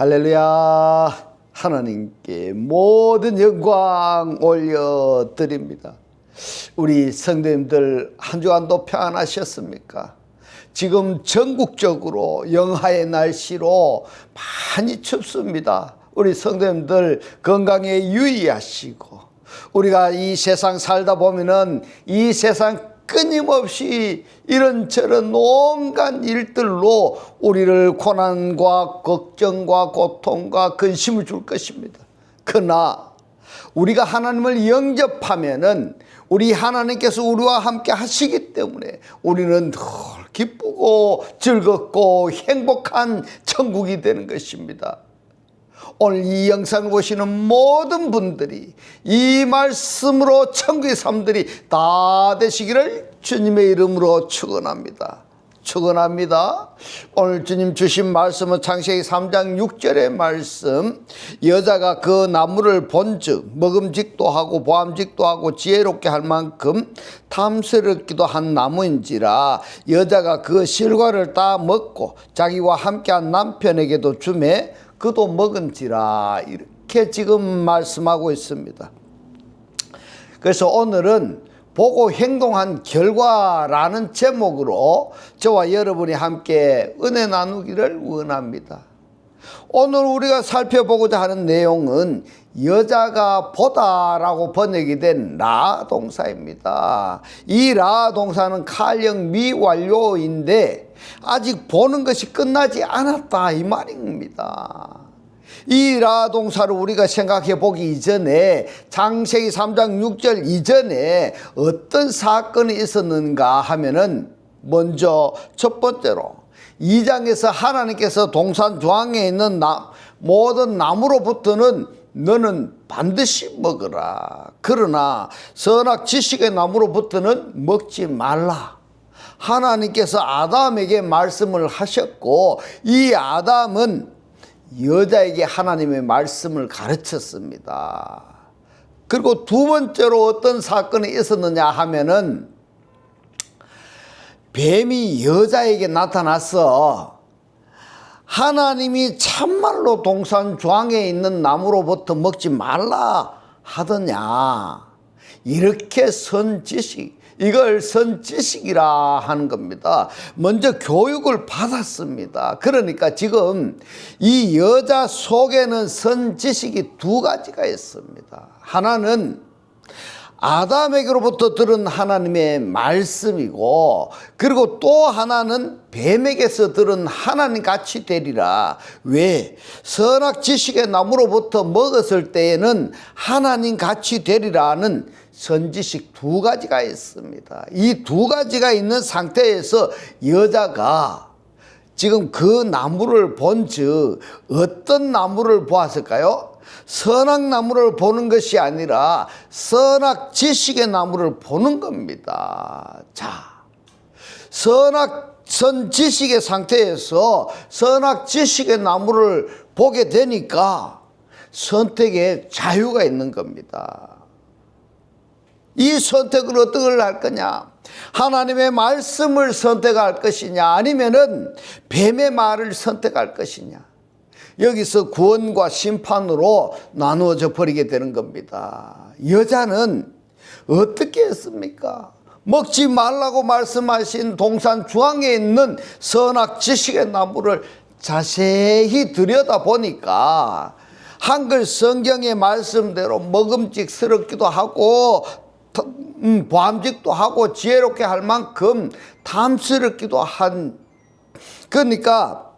할렐루야. 하나님께 모든 영광 올려드립니다. 우리 성도님들 한 주간도 평안하셨습니까? 지금 전국적으로 영하의 날씨로 많이 춥습니다. 우리 성도님들 건강에 유의하시고, 우리가 이 세상 살다 보면은 이 세상 끊임없이 이런저런 온갖 일들로 우리를 고난과 걱정과 고통과 근심을 줄 것입니다. 그러나 우리가 하나님을 영접하면은 우리 하나님께서 우리와 함께 하시기 때문에 우리는 늘 기쁘고 즐겁고 행복한 천국이 되는 것입니다. 오늘 이 영상을 보시는 모든 분들이 이 말씀으로 천국의 삶들이 다 되시기를 주님의 이름으로 축원합니다. 축원합니다. 오늘 주님 주신 말씀은 창세기 3장 6절의 말씀, 여자가 그 나무를 본즉 먹음직도 하고 보암직도 하고 지혜롭게 할 만큼 탐스럽기도 한 나무인지라 여자가 그 실과를 따 먹고 자기와 함께한 남편에게도 주매 그도 먹은지라, 이렇게 지금 말씀하고 있습니다. 그래서 오늘은 보고 행동한 결과라는 제목으로 저와 여러분이 함께 은혜 나누기를 원합니다. 오늘 우리가 살펴보고자 하는 내용은 여자가 보다라고 번역이 된 라 동사입니다. 이 라 동사는 칼형 미완료인데 아직 보는 것이 끝나지 않았다 이 말입니다. 이 라 동사를 우리가 생각해 보기 이전에 창세기 3장 6절 이전에 어떤 사건이 있었는가 하면은, 먼저 첫 번째로 2장에서 하나님께서 동산 조항에 있는 모든 나무로부터는 너는 반드시 먹으라. 그러나 선악 지식의 나무로부터는 먹지 말라. 하나님께서 아담에게 말씀을 하셨고, 이 아담은 여자에게 하나님의 말씀을 가르쳤습니다. 그리고 두 번째로 어떤 사건이 있었느냐 하면은, 뱀이 여자에게 나타나서 하나님이 참말로 동산 조항에 있는 나무로부터 먹지 말라 하더냐, 이렇게 선지식, 이걸 선지식이라 하는 겁니다. 먼저 교육을 받았습니다. 그러니까 지금 이 여자 속에는 선지식이 두 가지가 있습니다. 하나는 아담에게로부터 들은 하나님의 말씀이고, 그리고 또 하나는 뱀에게서 들은 하나님 같이 되리라. 왜? 선악 지식의 나무로부터 먹었을 때에는 하나님 같이 되리라는 선지식 두 가지가 있습니다. 이 두 가지가 있는 상태에서 여자가 지금 그 나무를 본즉 어떤 나무를 보았을까요? 선악 나무를 보는 것이 아니라 선악 지식의 나무를 보는 겁니다. 자, 선지식의 상태에서 선악 지식의 나무를 보게 되니까 선택의 자유가 있는 겁니다. 이 선택을 어떻게 할 거냐? 하나님의 말씀을 선택할 것이냐, 아니면은 뱀의 말을 선택할 것이냐? 여기서 구원과 심판으로 나누어져 버리게 되는 겁니다. 여자는 어떻게 했습니까? 먹지 말라고 말씀하신 동산 중앙에 있는 선악 지식의 나무를 자세히 들여다보니까 한글 성경의 말씀대로 먹음직스럽기도 하고 보암직도 하고 지혜롭게 할 만큼 탐스럽기도 한, 그러니까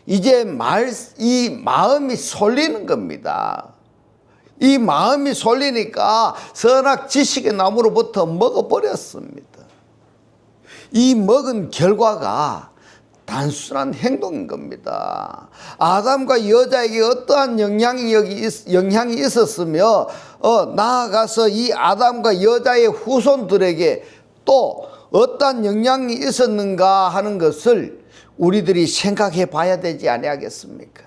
이제 이 마음이 솔리는 겁니다. 이 마음이 솔리니까 선악 지식의 나무로부터 먹어버렸습니다. 이 먹은 결과가 단순한 행동인 겁니다. 아담과 여자에게 어떠한 영향이 있었으며, 나아가서 이 아담과 여자의 후손들에게 또 어떠한 영향이 있었는가 하는 것을 우리들이 생각해 봐야 되지 아니하겠습니까?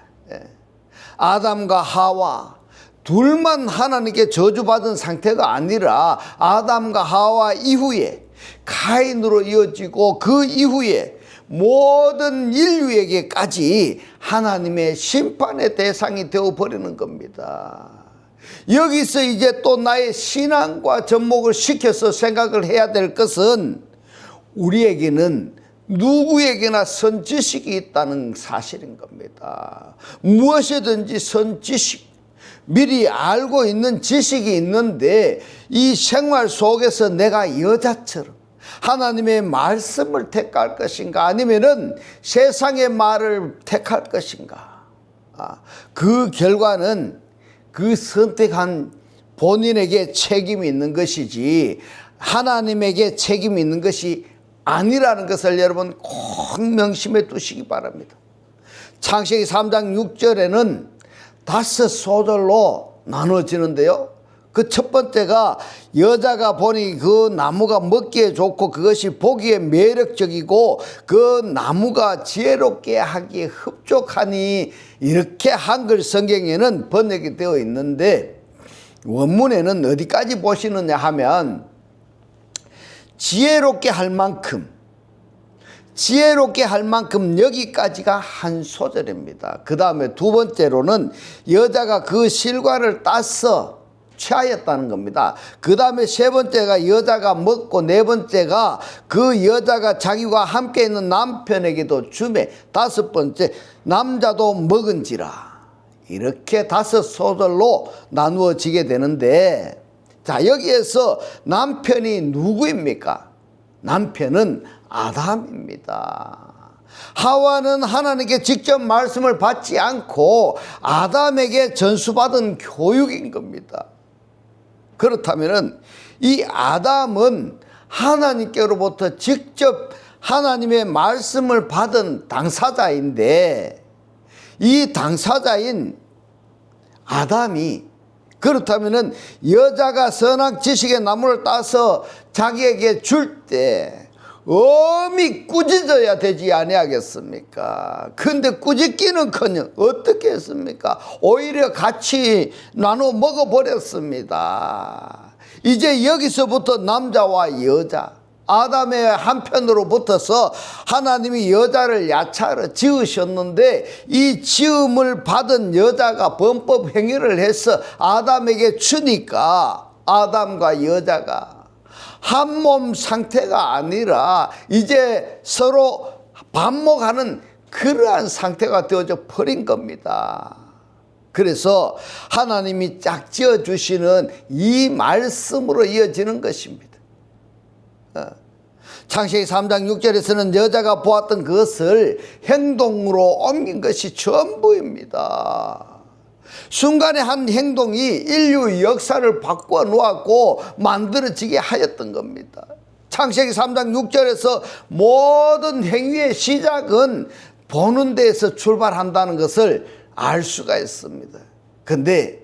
아담과 하와 둘만 하나님께 저주받은 상태가 아니라 아담과 하와 이후에 가인으로 이어지고 그 이후에 모든 인류에게까지 하나님의 심판의 대상이 되어버리는 겁니다. 여기서 이제 또 나의 신앙과 접목을 시켜서 생각을 해야 될 것은 우리에게는 누구에게나 선지식이 있다는 사실인 겁니다. 무엇이든지 선지식, 미리 알고 있는 지식이 있는데 이 생활 속에서 내가 여자처럼 하나님의 말씀을 택할 것인가 아니면은 세상의 말을 택할 것인가, 그 결과는 그 선택한 본인에게 책임이 있는 것이지 하나님에게 책임이 있는 것이 아니라는 것을 여러분 꼭 명심해 두시기 바랍니다. 창세기 3장 6절에는 5소절로 나눠지는데요, 그 첫 번째가 여자가 보니 그 나무가 먹기에 좋고 그것이 보기에 매력적이고 그 나무가 지혜롭게 하기에 흡족하니, 이렇게 한글 성경에는 번역이 되어 있는데 원문에는 어디까지 보시느냐 하면 지혜롭게 할 만큼 여기까지가 한 소절입니다. 그 다음에 두 번째로는 여자가 그 실과를 따서 취하였다는 겁니다. 그 다음에 세 번째가 여자가 먹고, 네 번째가 그 여자가 자기와 함께 있는 남편에게도 주매, 다섯 번째 남자도 먹은지라. 이렇게 5소절로 나누어지게 되는데, 자, 여기에서 남편이 누구입니까? 남편은 아담입니다. 하와는 하나님께 직접 말씀을 받지 않고 아담에게 전수받은 교육인 겁니다. 그렇다면 이 아담은 하나님께로부터 직접 하나님의 말씀을 받은 당사자인데, 이 당사자인 아담이 그렇다면 여자가 선악 지식의 나무를 따서 자기에게 줄 때 엄히 꾸짖어야 되지 아니하겠습니까? 근데 꾸짖기는커녕 어떻게 했습니까? 오히려 같이 나눠 먹어버렸습니다. 이제 여기서부터 남자와 여자, 아담의 한편으로 붙어서 하나님이 여자를 야차하러 지으셨는데, 이 지음을 받은 여자가 범법 행위를 해서 아담에게 주니까 아담과 여자가 한 몸 상태가 아니라 이제 서로 반목하는 그러한 상태가 되어져 버린 겁니다. 그래서 하나님이 짝지어 주시는 이 말씀으로 이어지는 것입니다. 창세기 3장 6절에서는 여자가 보았던 그것을 행동으로 옮긴 것이 전부입니다. 순간의 한 행동이 인류 역사를 바꿔 놓았고 만들어지게 하였던 겁니다. 창세기 3장 6절에서 모든 행위의 시작은 보는 데에서 출발한다는 것을 알 수가 있습니다. 근데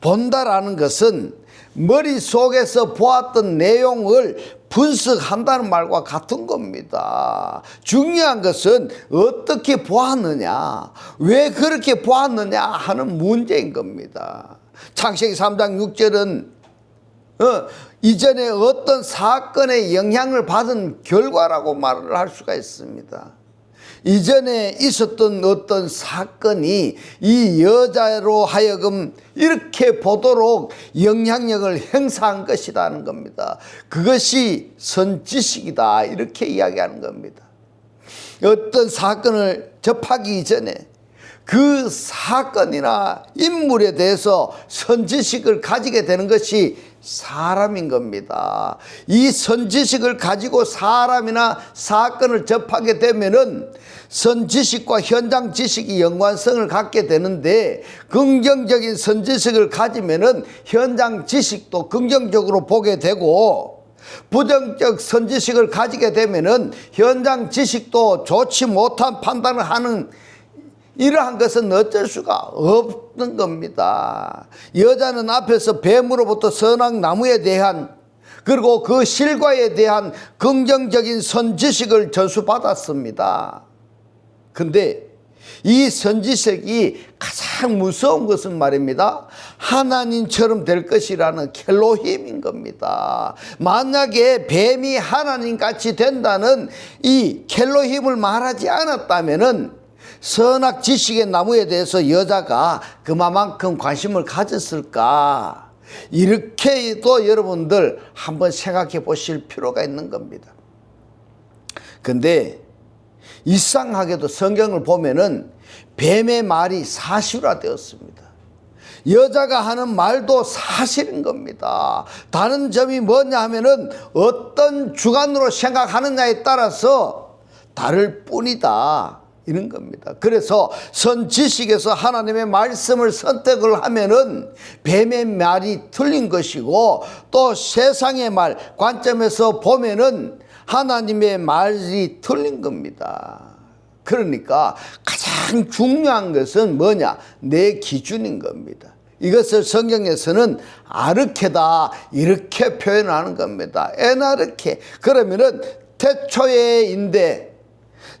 본다라는 것은 머릿속에서 보았던 내용을 분석한다는 말과 같은 겁니다. 중요한 것은 어떻게 보았느냐, 왜 그렇게 보았느냐 하는 문제인 겁니다. 창세기 3장 6절은 이전에 어떤 사건의 영향을 받은 결과라고 말을 할 수가 있습니다. 이전에 있었던 어떤 사건이 이 여자로 하여금 이렇게 보도록 영향력을 행사한 것이라는 겁니다. 그것이 선지식이다, 이렇게 이야기하는 겁니다. 어떤 사건을 접하기 이전에 그 사건이나 인물에 대해서 선지식을 가지게 되는 것이 사람인 겁니다. 이 선지식을 가지고 사람이나 사건을 접하게 되면은 선지식과 현장 지식이 연관성을 갖게 되는데, 긍정적인 선지식을 가지면은 현장 지식도 긍정적으로 보게 되고, 부정적 선지식을 가지게 되면은 현장 지식도 좋지 못한 판단을 하는, 이러한 것은 어쩔 수가 없는 겁니다. 여자는 앞에서 뱀으로부터 선악 나무에 대한, 그리고 그 실과에 대한 긍정적인 선지식을 전수받았습니다. 근데 이 선지식이 가장 무서운 것은 말입니다, 하나님처럼 될 것이라는 켈로힘인 겁니다. 만약에 뱀이 하나님같이 된다는 이 켈로힘을 말하지 않았다면은 선악 지식의 나무에 대해서 여자가 그만큼 관심을 가졌을까? 이렇게도 여러분들 한번 생각해 보실 필요가 있는 겁니다. 근데 이상하게도 성경을 보면은 뱀의 말이 사실화되었습니다. 여자가 하는 말도 사실인 겁니다. 다른 점이 뭐냐 하면은 어떤 주관으로 생각하느냐에 따라서 다를 뿐이다, 이런 겁니다. 그래서 선지식에서 하나님의 말씀을 선택을 하면은 뱀의 말이 틀린 것이고, 또 세상의 말 관점에서 보면은 하나님의 말이 틀린 겁니다. 그러니까 가장 중요한 것은 뭐냐? 내 기준인 겁니다. 이것을 성경에서는 아르케다, 이렇게 표현하는 겁니다. 에나르케. 그러면은 태초에인데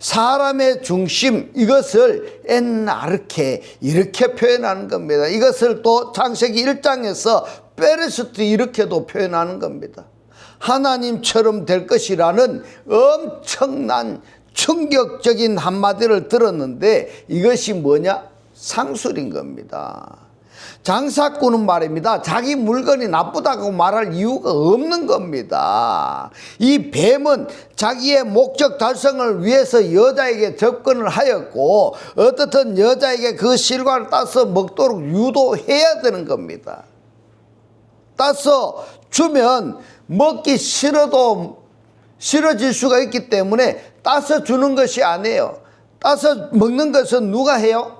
사람의 중심, 이것을 엔아르케, 이렇게 표현하는 겁니다. 이것을 또 창세기 1장에서 페레스트, 이렇게도 표현하는 겁니다. 하나님처럼 될 것이라는 엄청난 충격적인 한마디를 들었는데, 이것이 뭐냐? 상술인 겁니다. 장사꾼은 말입니다, 자기 물건이 나쁘다고 말할 이유가 없는 겁니다. 이 뱀은 자기의 목적 달성을 위해서 여자에게 접근을 하였고, 어떻든 여자에게 그 실과를 따서 먹도록 유도해야 되는 겁니다. 따서 주면 먹기 싫어도 싫어질 수가 있기 때문에 따서 주는 것이 아니에요. 따서 먹는 것은 누가 해요?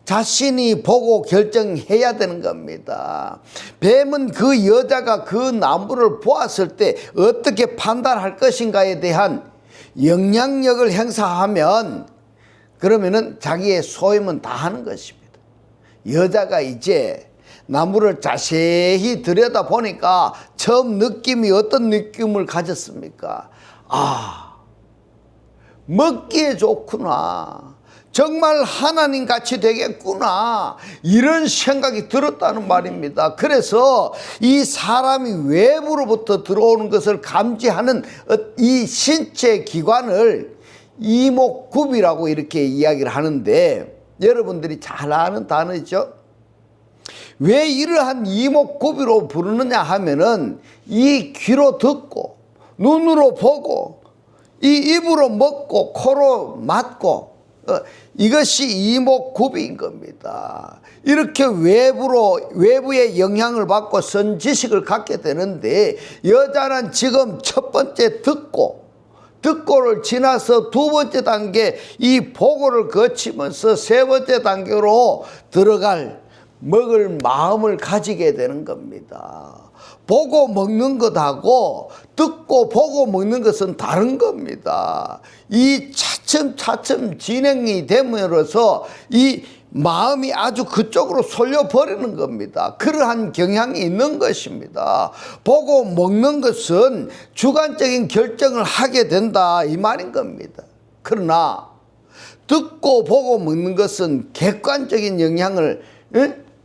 자신이 보고 결정해야 되는 겁니다. 뱀은 그 여자가 그 나무를 보았을 때 어떻게 판단할 것인가에 대한 영향력을 행사하면, 그러면은 자기의 소임은 다 하는 것입니다. 여자가 이제 나무를 자세히 들여다보니까 처음 느낌이 어떤 느낌을 가졌습니까? 아, 먹기에 좋구나, 정말 하나님 같이 되겠구나, 이런 생각이 들었다는 말입니다. 그래서 이 사람이 외부로부터 들어오는 것을 감지하는 이 신체 기관을 이목구비라고 이렇게 이야기를 하는데, 여러분들이 잘 아는 단어죠. 왜 이러한 이목구비로 부르느냐 하면은 이 귀로 듣고 눈으로 보고 이 입으로 먹고 코로 맡고 이것이 이목구비인 겁니다. 이렇게 외부의 영향을 받고 선지식을 갖게 되는데, 여자는 지금 첫 번째 듣고를 지나서 두 번째 단계 이 보고를 거치면서 세 번째 단계로 들어갈 먹을 마음을 가지게 되는 겁니다. 보고 먹는 것하고 듣고 보고 먹는 것은 다른 겁니다. 이 차츰차츰 진행이 됨으로써 이 마음이 아주 그쪽으로 쏠려버리는 겁니다. 그러한 경향이 있는 것입니다. 보고 먹는 것은 주관적인 결정을 하게 된다, 이 말인 겁니다. 그러나 듣고 보고 먹는 것은 객관적인 영향을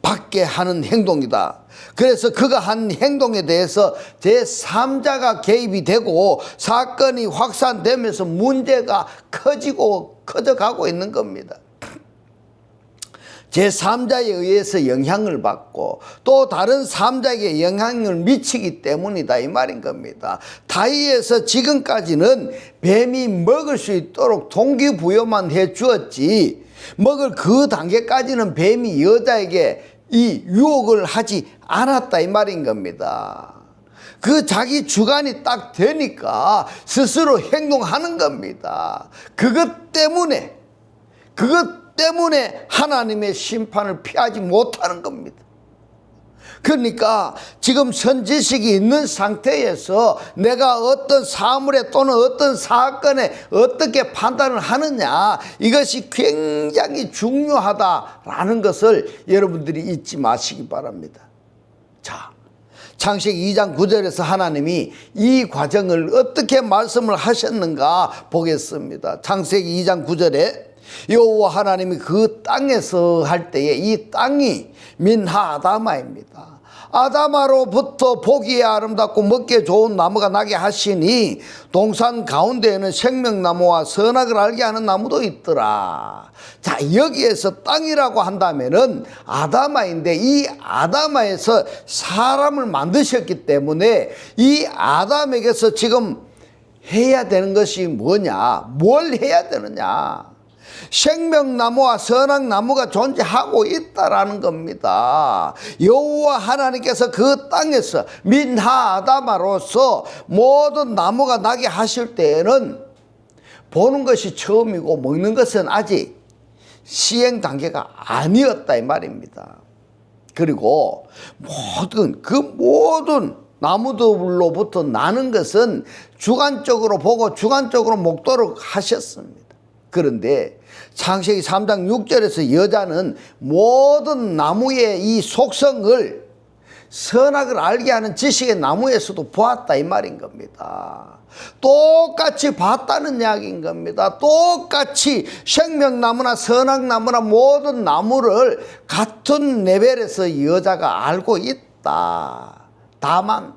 받게 하는 행동이다. 그래서 그가 한 행동에 대해서 제3자가 개입이 되고 사건이 확산되면서 문제가 커져가고 있는 겁니다. 제3자에 의해서 영향을 받고 또 다른 3자에게 영향을 미치기 때문이다, 이 말인 겁니다. 타이에서 지금까지는 뱀이 먹을 수 있도록 동기부여만 해 주었지, 먹을 그 단계까지는 뱀이 여자에게 이 유혹을 하지 않았다, 이 말인 겁니다. 그 자기 주관이 딱 되니까 스스로 행동하는 겁니다. 그것 때문에 하나님의 심판을 피하지 못하는 겁니다. 그러니까 지금 선지식이 있는 상태에서 내가 어떤 사물에 또는 어떤 사건에 어떻게 판단을 하느냐, 이것이 굉장히 중요하다라는 것을 여러분들이 잊지 마시기 바랍니다. 자, 창세기 2장 9절에서 하나님이 이 과정을 어떻게 말씀을 하셨는가 보겠습니다. 창세기 2장 9절에 여호와 하나님이 그 땅에서 할 때에 이 땅이 민하 아다마입니다. 아다마로부터 보기에 아름답고 먹기에 좋은 나무가 나게 하시니 동산 가운데에는 생명나무와 선악을 알게 하는 나무도 있더라. 자, 여기에서 땅이라고 한다면은 아다마인데, 이 아다마에서 사람을 만드셨기 때문에 이 아담에게서 지금 해야 되는 것이 뭐냐? 뭘 해야 되느냐? 생명나무와 선악나무가 존재하고 있다라는 겁니다. 여호와 하나님께서 그 땅에서 민하 아다마로서 모든 나무가 나게 하실 때에는 보는 것이 처음이고 먹는 것은 아직 시행 단계가 아니었다 이 말입니다. 그리고 모든 나무들로부터 나는 것은 주관적으로 보고 주관적으로 먹도록 하셨습니다. 그런데 창세기 3장 6절에서 여자는 모든 나무의 이 속성을 선악을 알게 하는 지식의 나무에서도 보았다 이 말인 겁니다. 똑같이 봤다는 이야기인 겁니다. 똑같이 생명나무나 선악나무나 모든 나무를 같은 레벨에서 여자가 알고 있다. 다만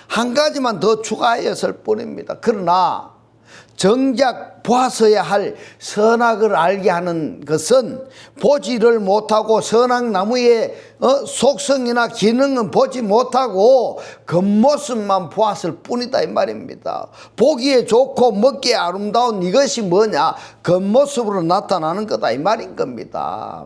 한 가지만 더 추가하였을 뿐입니다. 그러나 정작 보아서야 할 선악을 알게 하는 것은 보지를 못하고 선악나무의 속성이나 기능은 보지 못하고 겉모습만 보았을 뿐이다 이 말입니다. 보기에 좋고 먹기에 아름다운 이것이 뭐냐? 겉모습으로 나타나는 거다 이 말인 겁니다.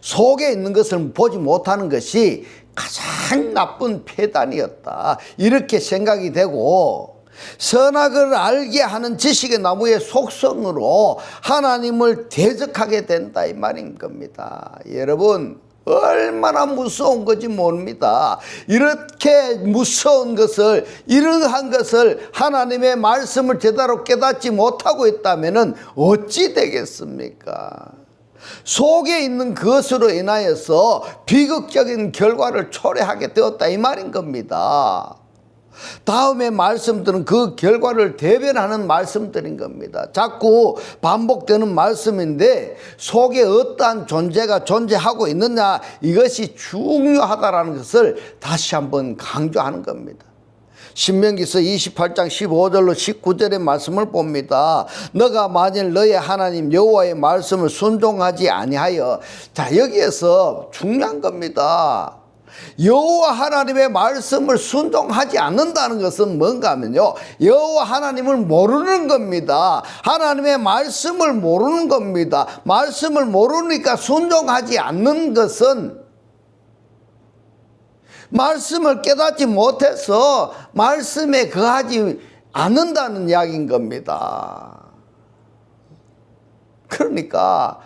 속에 있는 것을 보지 못하는 것이 가장 나쁜 폐단이었다 이렇게 생각이 되고, 선악을 알게 하는 지식의 나무의 속성으로 하나님을 대적하게 된다 이 말인 겁니다. 여러분, 얼마나 무서운 건지 모릅니다. 이렇게 무서운 것을, 이러한 것을 하나님의 말씀을 제대로 깨닫지 못하고 있다면 어찌 되겠습니까? 속에 있는 것으로 인하여서 비극적인 결과를 초래하게 되었다 이 말인 겁니다. 다음에 말씀들은 그 결과를 대변하는 말씀들인 겁니다. 자꾸 반복되는 말씀인데 속에 어떠한 존재가 존재하고 있느냐, 이것이 중요하다는 것을 다시 한번 강조하는 겁니다. 신명기서 28장 15절로 19절의 말씀을 봅니다. 너가 만일 너의 하나님 여호와의 말씀을 순종하지 아니하여, 자, 여기에서 중요한 겁니다. 여호와 하나님의 말씀을 순종하지 않는다는 것은 뭔가 하면요, 여호와 하나님을 모르는 겁니다. 하나님의 말씀을 모르는 겁니다. 말씀을 모르니까 순종하지 않는 것은 말씀을 깨닫지 못해서 말씀에 거하지 않는다는 이야기인 겁니다. 그러니까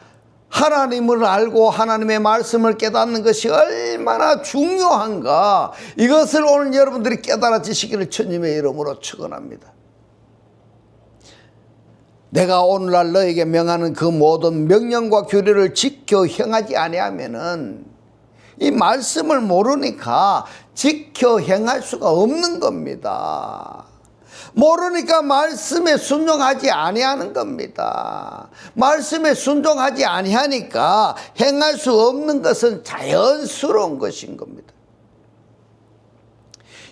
하나님을 알고 하나님의 말씀을 깨닫는 것이 얼마나 중요한가, 이것을 오늘 여러분들이 깨달아지시기를 주님의 이름으로 축원합니다. 내가 오늘날 너에게 명하는 그 모든 명령과 규례를 지켜 행하지 아니하면은 이 말씀을 모르니까 지켜 행할 수가 없는 겁니다. 모르니까 말씀에 순종하지 아니하는 겁니다. 말씀에 순종하지 아니하니까 행할 수 없는 것은 자연스러운 것인 겁니다.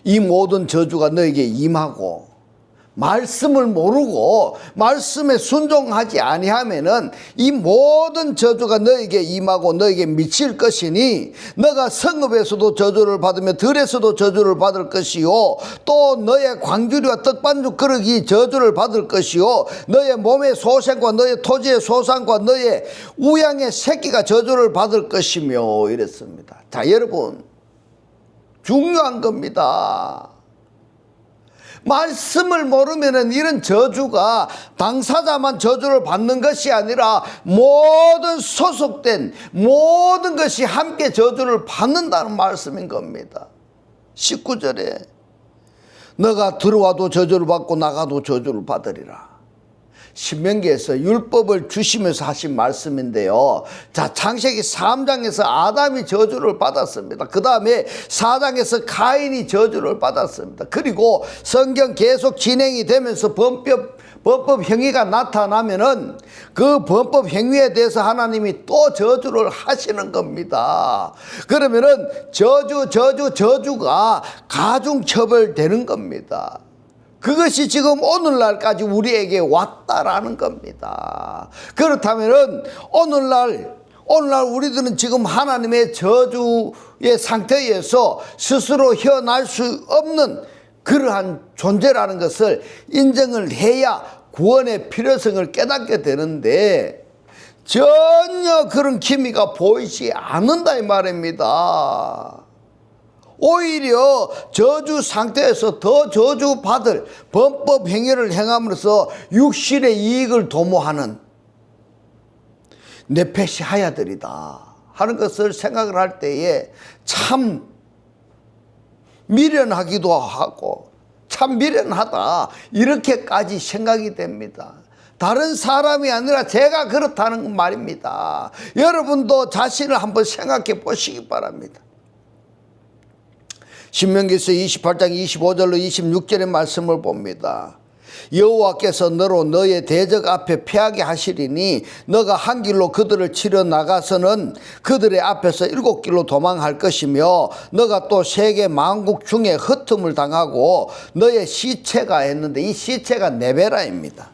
이 모든 저주가 너에게 임하고 말씀을 모르고 말씀에 순종하지 아니하면은 이 모든 저주가 너에게 임하고 너에게 미칠 것이니, 너가 성읍에서도 저주를 받으며 들에서도 저주를 받을 것이요, 또 너의 광주리와 떡반죽 그릇이 저주를 받을 것이요, 너의 몸의 소생과 너의 토지의 소산과 너의 우양의 새끼가 저주를 받을 것이며 이랬습니다. 자, 여러분, 중요한 겁니다. 말씀을 모르면은 이런 저주가 당사자만 저주를 받는 것이 아니라 모든 소속된 모든 것이 함께 저주를 받는다는 말씀인 겁니다. 19절에 너가 들어와도 저주를 받고 나가도 저주를 받으리라. 신명기에서 율법을 주시면서 하신 말씀인데요. 자, 창세기 3장에서 아담이 저주를 받았습니다. 그 다음에 4장에서 가인이 저주를 받았습니다. 그리고 성경 계속 진행이 되면서 범법 행위가 나타나면은 그 범법 행위에 대해서 하나님이 또 저주를 하시는 겁니다. 그러면은 저주가 가중처벌되는 겁니다. 그것이 지금 오늘날까지 우리에게 왔다라는 겁니다. 그렇다면은 오늘날 우리들은 지금 하나님의 저주의 상태에서 스스로 헤어날 수 없는 그러한 존재라는 것을 인정을 해야 구원의 필요성을 깨닫게 되는데 전혀 그런 기미가 보이지 않는다 이 말입니다. 오히려 저주 상태에서 더 저주받을 범법 행위를 행함으로써 육신의 이익을 도모하는 네페시 하야들이다 하는 것을 생각을 할 때에 참 미련하기도 하고 참 미련하다 이렇게까지 생각이 됩니다. 다른 사람이 아니라 제가 그렇다는 말입니다. 여러분도 자신을 한번 생각해 보시기 바랍니다. 신명기서 28장 25절로 26절의 말씀을 봅니다. 여호와께서 너로 너의 대적 앞에 패하게 하시리니 너가 한 길로 그들을 치러 나가서는 그들의 앞에서 7길로 도망할 것이며 너가 또 세계 만국 중에 흩음을 당하고 너의 시체가 했는데 이 시체가 네베라입니다.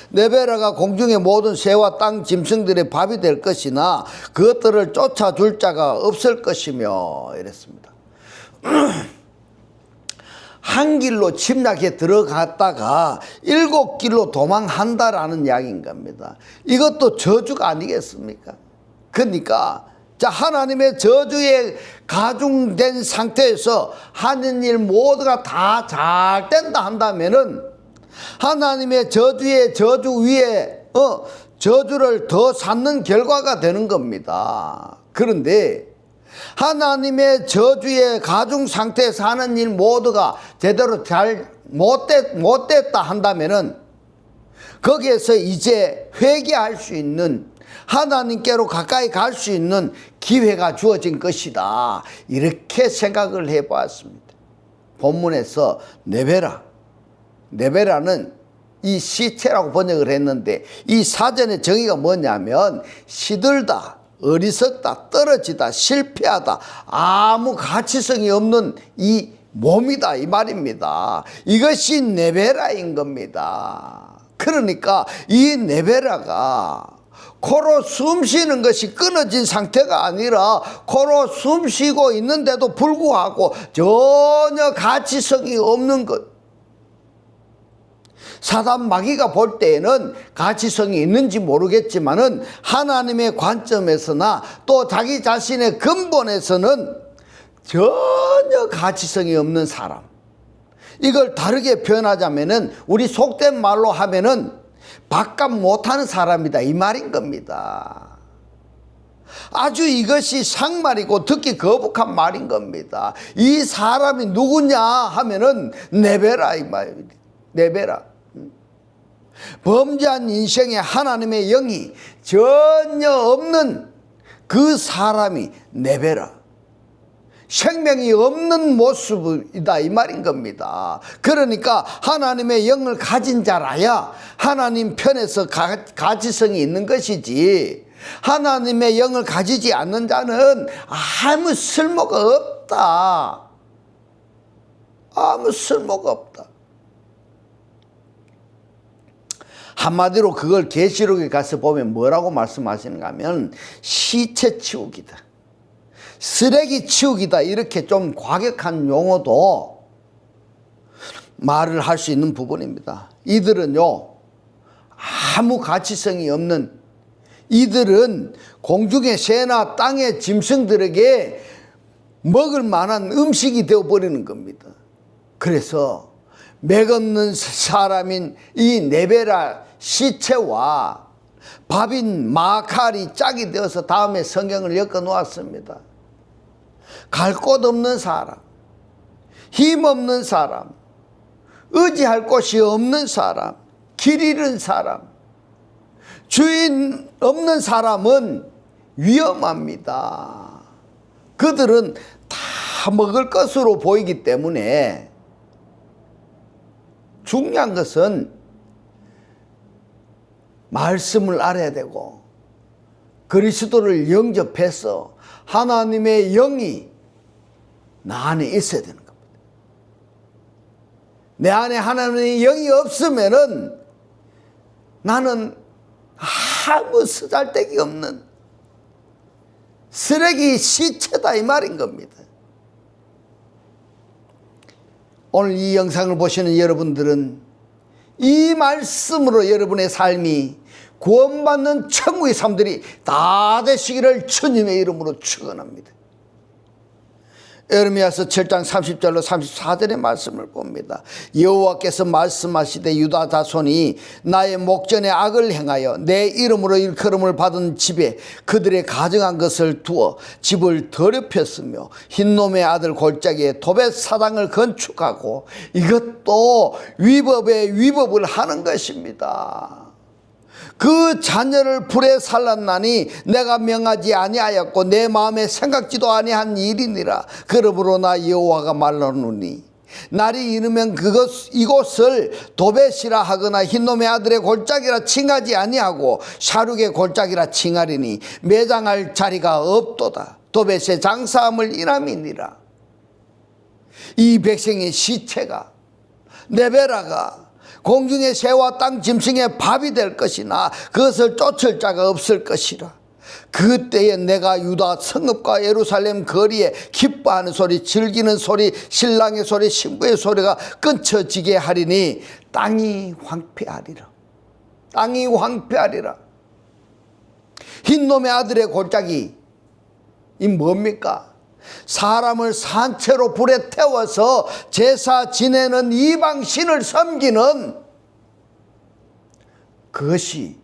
네베라가 공중의 모든 새와 땅 짐승들의 밥이 될 것이나 그것들을 쫓아줄 자가 없을 것이며 이랬습니다. 한 길로 침략해 들어갔다가 7길로 도망한다라는 이야기인 겁니다. 이것도 저주가 아니겠습니까? 그러니까 자, 하나님의 저주에 가중된 상태에서 하는 일 모두가 다 잘 된다 한다면은 하나님의 저주의 저주 위에 저주를 더 쌓는 결과가 되는 겁니다. 그런데 하나님의 저주의 가중 상태에서 하는 일 모두가 제대로 잘 못됐다 한다면은 거기에서 이제 회개할 수 있는 하나님께로 가까이 갈 수 있는 기회가 주어진 것이다. 이렇게 생각을 해보았습니다. 본문에서 네베라는 이 시체라고 번역을 했는데 이 사전의 정의가 뭐냐면 시들다, 어리석다, 떨어지다, 실패하다, 아무 가치성이 없는 이 몸이다 이 말입니다. 이것이 네베라인 겁니다. 그러니까 이 네베라가 코로 숨 쉬는 것이 끊어진 상태가 아니라 코로 숨 쉬고 있는데도 불구하고 전혀 가치성이 없는 것. 사단 마귀가 볼 때에는 가치성이 있는지 모르겠지만은 하나님의 관점에서나 또 자기 자신의 근본에서는 전혀 가치성이 없는 사람. 이걸 다르게 표현하자면은 우리 속된 말로 하면은 밥값 못하는 사람이다 이 말인 겁니다. 아주 이것이 상말이고 듣기 거북한 말인 겁니다. 이 사람이 누구냐 하면은 네베라 이 말입니다. 네베라. 범죄한 인생에 하나님의 영이 전혀 없는 그 사람이 네베라. 생명이 없는 모습이다 이 말인 겁니다. 그러니까 하나님의 영을 가진 자라야 하나님 편에서 가치성이 있는 것이지 하나님의 영을 가지지 않는 자는 아무 쓸모가 없다. 아무 쓸모가 없다. 한마디로 그걸 계시록에 가서 보면 뭐라고 말씀하시는가 하면 시체 치우기다, 쓰레기 치우기다, 이렇게 좀 과격한 용어도 말을 할 수 있는 부분입니다. 이들은요 아무 가치성이 없는, 이들은 공중의 새나 땅의 짐승들에게 먹을 만한 음식이 되어버리는 겁니다. 그래서 맥없는 사람인 이 네베라 시체와 밥인 마칼이 짝이 되어서 다음에 성경을 엮어 놓았습니다. 갈 곳 없는 사람, 힘 없는 사람, 의지할 곳이 없는 사람, 길 잃은 사람, 주인 없는 사람은 위험합니다. 그들은 다 먹을 것으로 보이기 때문에 중요한 것은 말씀을 알아야 되고 그리스도를 영접해서 하나님의 영이 나 안에 있어야 되는 겁니다. 내 안에 하나님의 영이 없으면은 나는 아무 쓰잘데기 없는 쓰레기 시체다 이 말인 겁니다. 오늘 이 영상을 보시는 여러분들은 이 말씀으로 여러분의 삶이 구원받는 천국의 삶들이 다 되시기를 주님의 이름으로 축원합니다. 에르미야서 7장 30절로 34절의 말씀을 봅니다. 여호와께서 말씀하시되 유다 자손이 나의 목전에 악을 행하여 내 이름으로 일컬음을 받은 집에 그들의 가정한 것을 두어 집을 더럽혔으며 흰놈의 아들 골짜기에 도벳 사당을 건축하고 이것도 위법에 위법을 하는 것입니다. 그 자녀를 불에 살랐나니 내가 명하지 아니하였고 내 마음에 생각지도 아니한 일이니라. 그러므로 나 여호와가 말하노니 날이 이르면 이곳을 도벳이라 하거나 흰놈의 아들의 골짜기라 칭하지 아니하고 샤룩의 골짜기라 칭하리니 매장할 자리가 없도다. 도벳의 장사함을 인함이니라. 이 백성의 시체가 네베라가 공중의 새와 땅 짐승의 밥이 될 것이나 그것을 쫓을 자가 없을 것이라. 그때에 내가 유다 성읍과 예루살렘 거리에 기뻐하는 소리, 즐기는 소리, 신랑의 소리, 신부의 소리가 끊쳐지게 하리니 땅이 황폐하리라. 땅이 황폐하리라. 흰놈의 아들의 골짜기 이 뭡니까? 사람을 산채로 불에 태워서 제사 지내는 이방신을 섬기는 그것이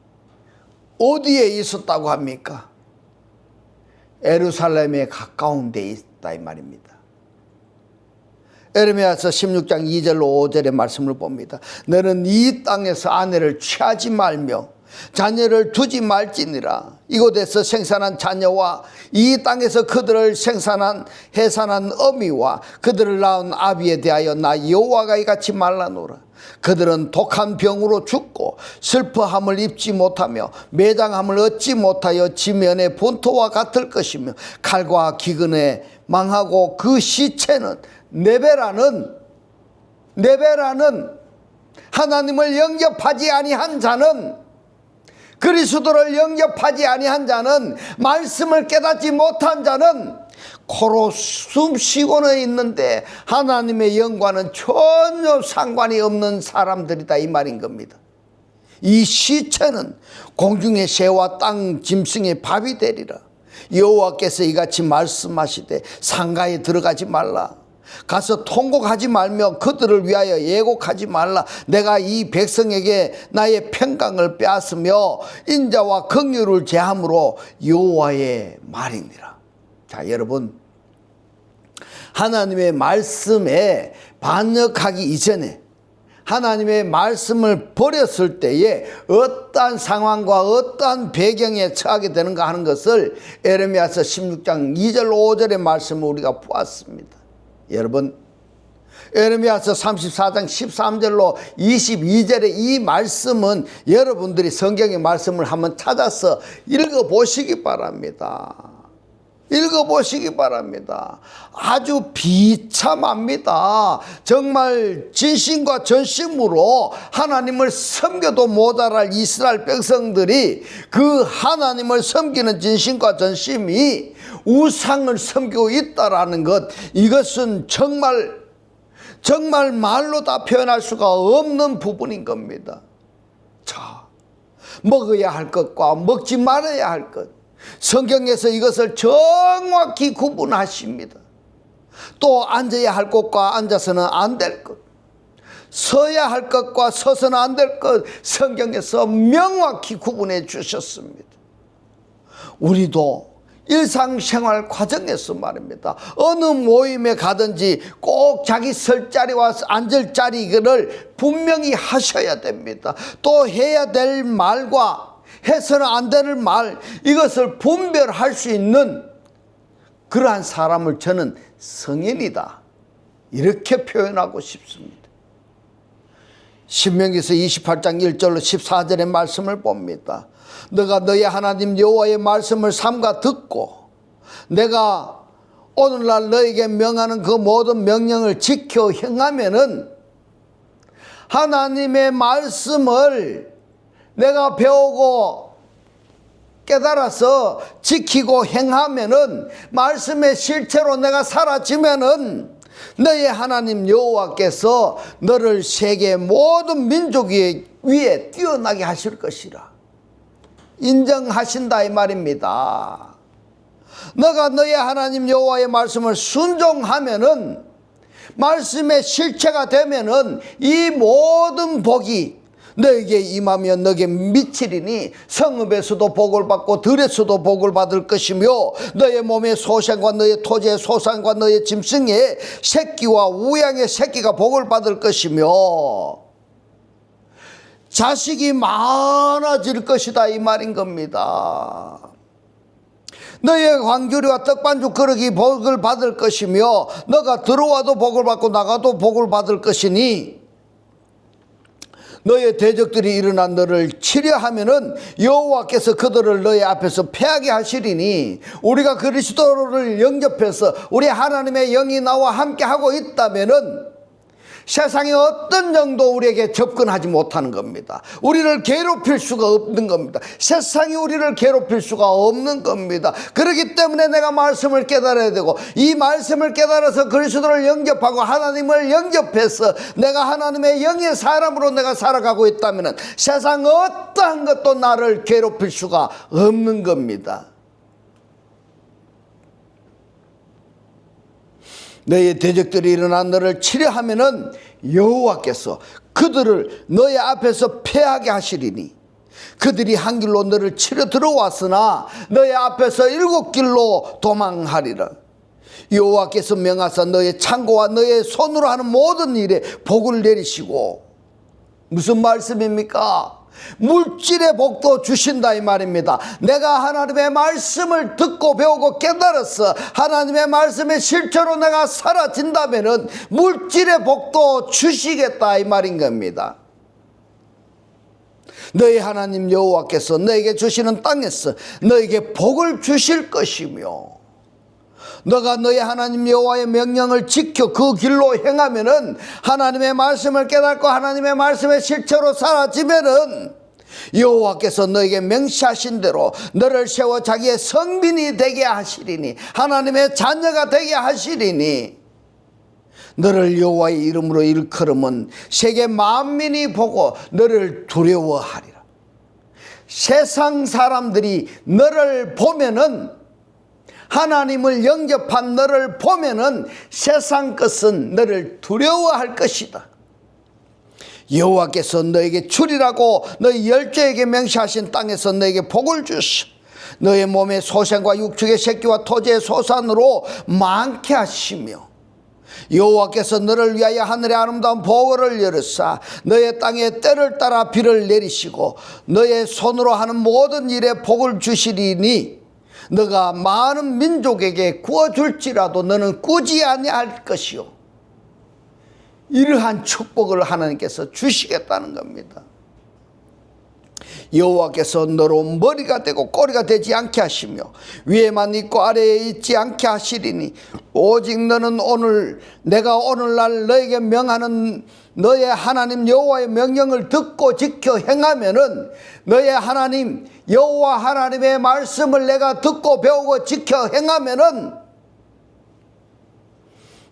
어디에 있었다고 합니까? 예루살렘에 가까운 데 있다 이 말입니다. 에르미야서 16장 2절로 5절의 말씀을 봅니다. 너는 이 땅에서 아내를 취하지 말며 자녀를 두지 말지니라. 이곳에서 생산한 자녀와 이 땅에서 그들을 해산한 어미와 그들을 낳은 아비에 대하여 나 여호와가 이같이 말라노라. 그들은 독한 병으로 죽고 슬퍼함을 입지 못하며 매장함을 얻지 못하여 지면의 본토와 같을 것이며 칼과 기근에 망하고 그 시체는 네베라는 하나님을 영접하지 아니한 자는 그리스도를 영접하지 아니한 자는 말씀을 깨닫지 못한 자는 코로 숨 쉬고는 있는데 하나님의 영과는 전혀 상관이 없는 사람들이다 이 말인 겁니다. 이 시체는 공중의 새와 땅 짐승의 밥이 되리라. 여호와께서 이같이 말씀하시되 상가에 들어가지 말라. 가서 통곡하지 말며 그들을 위하여 예곡하지 말라. 내가 이 백성에게 나의 평강을 빼앗으며 인자와 긍휼을 제함으로 여호와의 말이니라. 자, 여러분, 하나님의 말씀에 반역하기 이전에 하나님의 말씀을 버렸을 때에 어떠한 상황과 어떠한 배경에 처하게 되는가 하는 것을 에레미야서 16장 2절 5절의 말씀을 우리가 보았습니다. 여러분, 에레미야서 34장 13절로 22절의 이 말씀은 여러분들이 성경의 말씀을 한번 찾아서 읽어보시기 바랍니다. 읽어보시기 바랍니다. 아주 비참합니다. 정말 진심과 전심으로 하나님을 섬겨도 모자랄 이스라엘 백성들이 그 하나님을 섬기는 진심과 전심이 우상을 섬기고 있다라는 것, 이것은 정말 말로 다 표현할 수가 없는 부분인 겁니다. 자, 먹어야 할 것과 먹지 말아야 할 것, 성경에서 이것을 정확히 구분하십니다. 또 앉아야 할 것과 앉아서는 안 될 것, 서야 할 것과 서서는 안 될 것, 성경에서 명확히 구분해 주셨습니다. 우리도 일상생활 과정에서 말입니다. 어느 모임에 가든지 꼭 자기 설 자리와 앉을 자리를 분명히 하셔야 됩니다. 또 해야 될 말과 해서는 안 되는 말, 이것을 분별할 수 있는 그러한 사람을 저는 성인이다, 이렇게 표현하고 싶습니다. 신명기서 28장 1절로 14절의 말씀을 봅니다. 너가 너의 하나님 여호와의 말씀을 삼가 듣고 내가 오늘날 너에게 명하는 그 모든 명령을 지켜 행하면은, 하나님의 말씀을 내가 배우고 깨달아서 지키고 행하면은, 말씀의 실체로 내가 사라지면은 너의 하나님 여호와께서 너를 세계 모든 민족 위에 뛰어나게 하실 것이라 인정하신다, 이 말입니다. 너가 너의 하나님 여호와의 말씀을 순종하면은, 말씀의 실체가 되면은 이 모든 복이 너에게 임하며 너에게 미치리니, 성읍에서도 복을 받고 들에서도 복을 받을 것이며, 너의 몸의 소생과 너의 토지의 소산과 너의 짐승의 새끼와 우양의 새끼가 복을 받을 것이며, 자식이 많아질 것이다, 이 말인 겁니다. 너의 광주리와 떡반죽 그릇이 복을 받을 것이며, 너가 들어와도 복을 받고 나가도 복을 받을 것이니, 너의 대적들이 일어나 너를 치려하면은 여호와께서 그들을 너의 앞에서 패하게 하시리니, 우리가 그리스도를 영접해서 우리 하나님의 영이 나와 함께 하고 있다면은 세상의 어떤 정도 우리에게 접근하지 못하는 겁니다. 우리를 괴롭힐 수가 없는 겁니다. 세상이 우리를 괴롭힐 수가 없는 겁니다. 그렇기 때문에 내가 말씀을 깨달아야 되고, 이 말씀을 깨달아서 그리스도를 영접하고 하나님을 영접해서 내가 하나님의 영의 사람으로 내가 살아가고 있다면 세상 어떠한 것도 나를 괴롭힐 수가 없는 겁니다. 너의 대적들이 일어나 너를 치려하면은 여호와께서 그들을 너의 앞에서 패하게 하시리니, 그들이 한 길로 너를 치려 들어왔으나 너의 앞에서 7길로 도망하리라. 여호와께서 명하사 너의 창고와 너의 손으로 하는 모든 일에 복을 내리시고, 무슨 말씀입니까? 물질의 복도 주신다, 이 말입니다. 내가 하나님의 말씀을 듣고 배우고 깨달아서 하나님의 말씀의 실체로 내가 사라진다면은 물질의 복도 주시겠다, 이 말인 겁니다. 너희 하나님 여호와께서 너에게 주시는 땅에서 너에게 복을 주실 것이며, 너가 너희 하나님 여호와의 명령을 지켜 그 길로 행하면은, 하나님의 말씀을 깨닫고 하나님의 말씀의 실체로 사라지면은 여호와께서 너에게 명시하신 대로 너를 세워 자기의 성민이 되게 하시리니, 하나님의 자녀가 되게 하시리니, 너를 여호와의 이름으로 일컬으면 세계 만민이 보고 너를 두려워하리라. 세상 사람들이 너를 보면은, 하나님을 영접한 너를 보면은 세상 것은 너를 두려워할 것이다. 여호와께서 너에게 주리라고 너희 열조에게 명시하신 땅에서 너에게 복을 주시, 너의 몸의 소생과 육축의 새끼와 토지의 소산으로 많게 하시며, 여호와께서 너를 위하여 하늘의 아름다운 보호를 열으사 너의 땅에 때를 따라 비를 내리시고 너의 손으로 하는 모든 일에 복을 주시리니, 너가 많은 민족에게 구워줄지라도 너는 꾸지 아니할 것이요. 이러한 축복을 하나님께서 주시겠다는 겁니다. 여호와께서 너로 머리가 되고 꼬리가 되지 않게 하시며 위에만 있고 아래에 있지 않게 하시리니, 오직 너는 내가 오늘날 너에게 명하는 너의 하나님 여호와의 명령을 듣고 지켜 행하면은, 너의 하나님 여호와 하나님의 말씀을 내가 듣고 배우고 지켜 행하면은,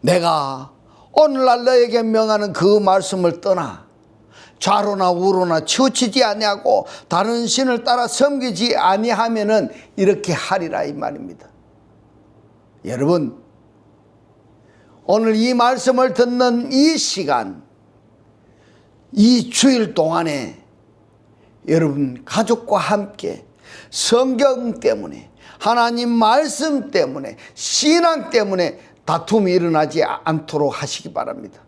내가 오늘날 너에게 명하는 그 말씀을 떠나 좌로나 우로나 치우치지 아니하고 다른 신을 따라 섬기지 아니하면은 이렇게 하리라, 이 말입니다. 여러분, 오늘 이 말씀을 듣는 이 시간, 이 주일 동안에 여러분 가족과 함께 성경 때문에, 하나님 말씀 때문에, 신앙 때문에 다툼이 일어나지 않도록 하시기 바랍니다.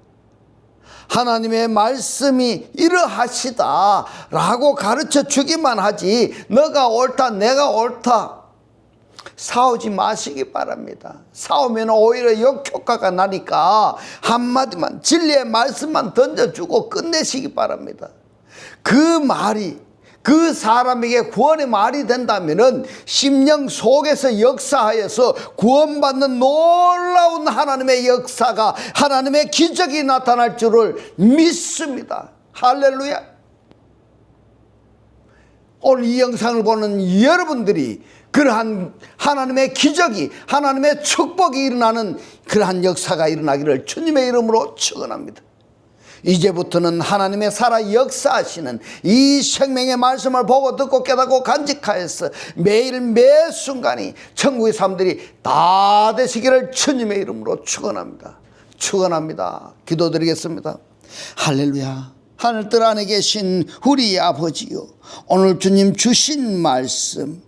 하나님의 말씀이 이러하시다 라고 가르쳐 주기만 하지 너가 옳다 내가 옳다 싸우지 마시기 바랍니다. 싸우면 오히려 역효과가 나니까 한마디만 진리의 말씀만 던져주고 끝내시기 바랍니다. 그 말이 그 사람에게 구원의 말이 된다면은 심령 속에서 역사하여서 구원받는 놀라운 하나님의 역사가, 하나님의 기적이 나타날 줄을 믿습니다. 할렐루야. 오늘 이 영상을 보는 여러분들이 그러한 하나님의 기적이, 하나님의 축복이 일어나는 그러한 역사가 일어나기를 주님의 이름으로 축원합니다. 이제부터는 하나님의 살아 역사하시는 이 생명의 말씀을 보고 듣고 깨닫고 간직하여서 매일 매 순간이 천국의 사람들이 다 되시기를 주님의 이름으로 축원합니다. 축원합니다. 기도드리겠습니다. 할렐루야. 하늘들 안에 계신 우리 아버지요, 오늘 주님 주신 말씀,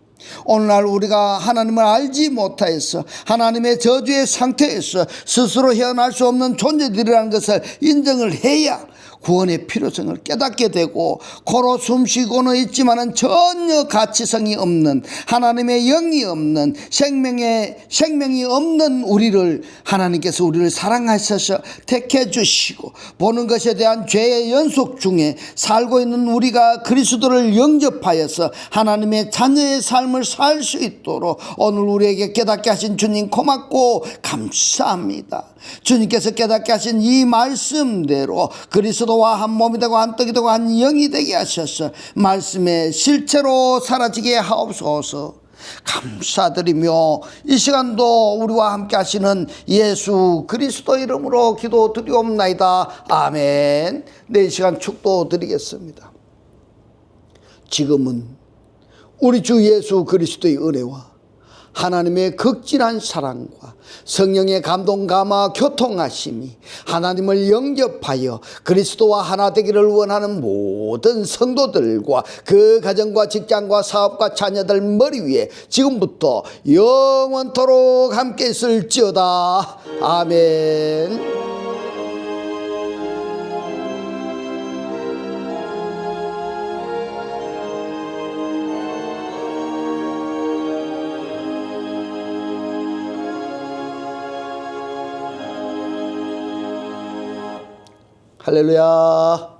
오늘날 우리가 하나님을 알지 못하여서 하나님의 저주의 상태에서 스스로 헤어날 수 없는 존재들이라는 것을 인정을 해야 구원의 필요성을 깨닫게 되고, 코로 숨쉬고는 있지만은 전혀 가치성이 없는, 하나님의 영이 없는, 생명이 없는 우리를 하나님께서 우리를 사랑하셔서 택해 주시고, 보는 것에 대한 죄의 연속 중에 살고 있는 우리가 그리스도를 영접하여서 하나님의 자녀의 삶을 살 수 있도록 오늘 우리에게 깨닫게 하신 주님 고맙고 감사합니다. 주님께서 깨닫게 하신 이 말씀대로 그리스도와 한 몸이 되고 한 떡이 되고 한 영이 되게 하셔서 말씀의 실체로 사라지게 하옵소서. 감사드리며 이 시간도 우리와 함께 하시는 예수 그리스도 이름으로 기도드리옵나이다. 아멘. 네, 이 시간 축도드리겠습니다. 지금은 우리 주 예수 그리스도의 은혜와 하나님의 극진한 사랑과 성령의 감동 감화 교통하심이 하나님을 영접하여 그리스도와 하나 되기를 원하는 모든 성도들과 그 가정과 직장과 사업과 자녀들 머리 위에 지금부터 영원토록 함께 있을지어다. 아멘. 할렐루야.